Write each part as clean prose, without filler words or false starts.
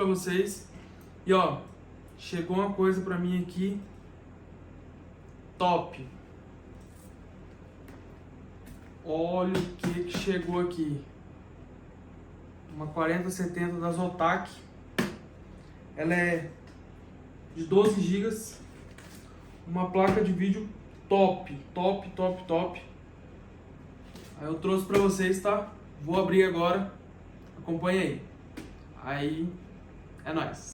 pra vocês. E ó, chegou uma coisa pra mim aqui top. Olha o que chegou aqui. Uma 4070 da Zotac. Ela é de 12 GB. Uma placa de vídeo top. Aí eu trouxe pra vocês, tá? Vou abrir agora. Acompanha aí. Aí é nóis.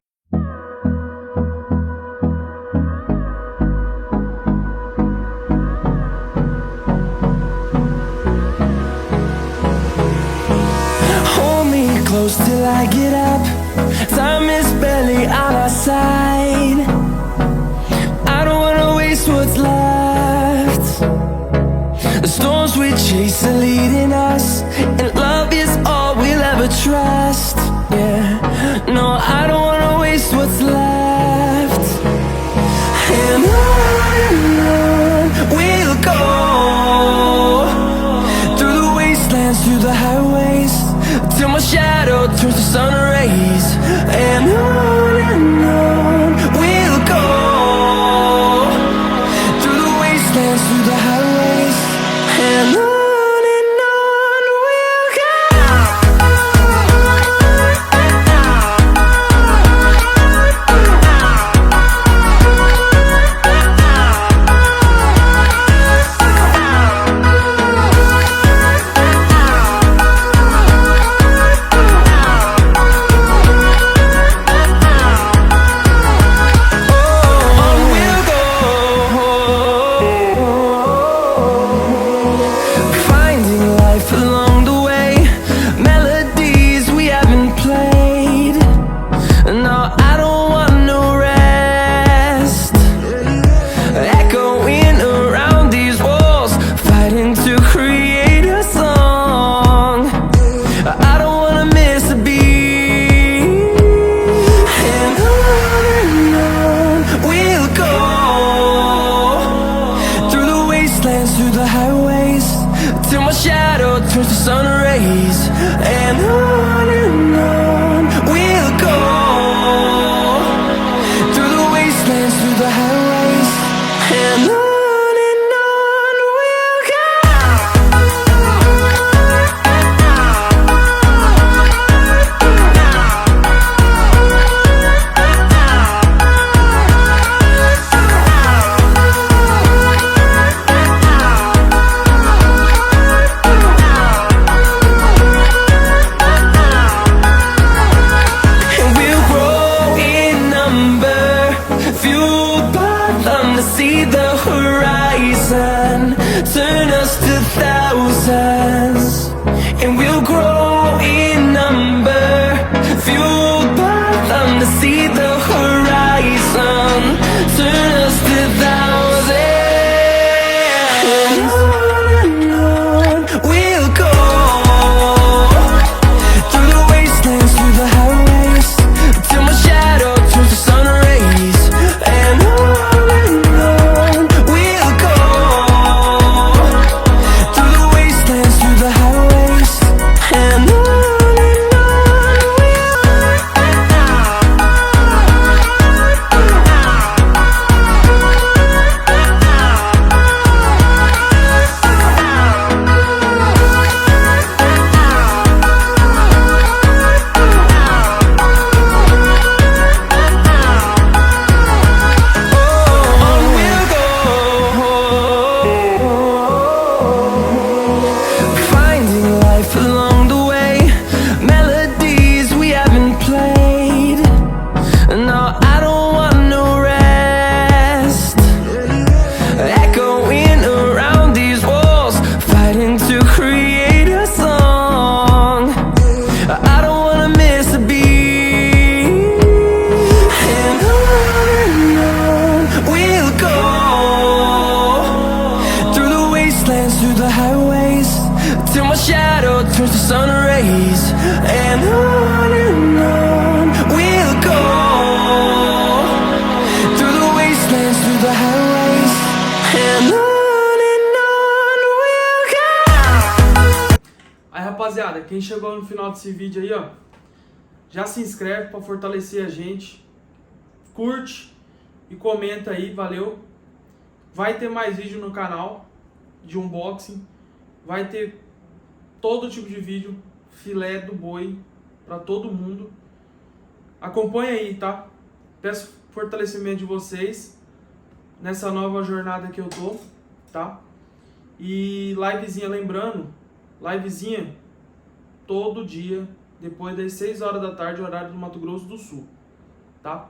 Close till I get up. Time is barely on our side. I don't wanna waste what's left. The storms we chase are leading us, and love is all we'll ever trust. Yeah, no, I don't wanna waste what's left. And on we'll go, through the wastelands, through the highways, till my shadow turns to sun rays. And on we'll go, through the wastelands, through the highways, and on we'll go. Through the highways, till my shadow turns to sun rays. And on we'll go, through the wastelands, through the highways, and on we'll go. See the horizon, turn us to thousands, and we'll grow in number, fueled by them to see the horizon, turn us to thousands, and on we'll go, through the wastelands, through the highways, till my shadow turns to sun rays. And turns to sun rays. And on we'll go, through the wastelands, through the highways, and on we'll go. Aí rapaziada, quem chegou no final desse vídeo aí, ó, Já se inscreve para fortalecer a gente. Curte e comenta aí, valeu. Vai ter mais vídeo no canal de unboxing. Vai ter todo tipo de vídeo, filé do boi para todo mundo. Acompanha aí, tá? Peço fortalecimento de vocês nessa nova jornada que eu tô, tá? E livezinha, lembrando, livezinha todo dia, depois das 6 horas da tarde, horário do Mato Grosso do Sul, tá?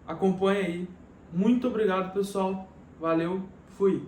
Acompanha aí. Muito obrigado, pessoal. Valeu, fui.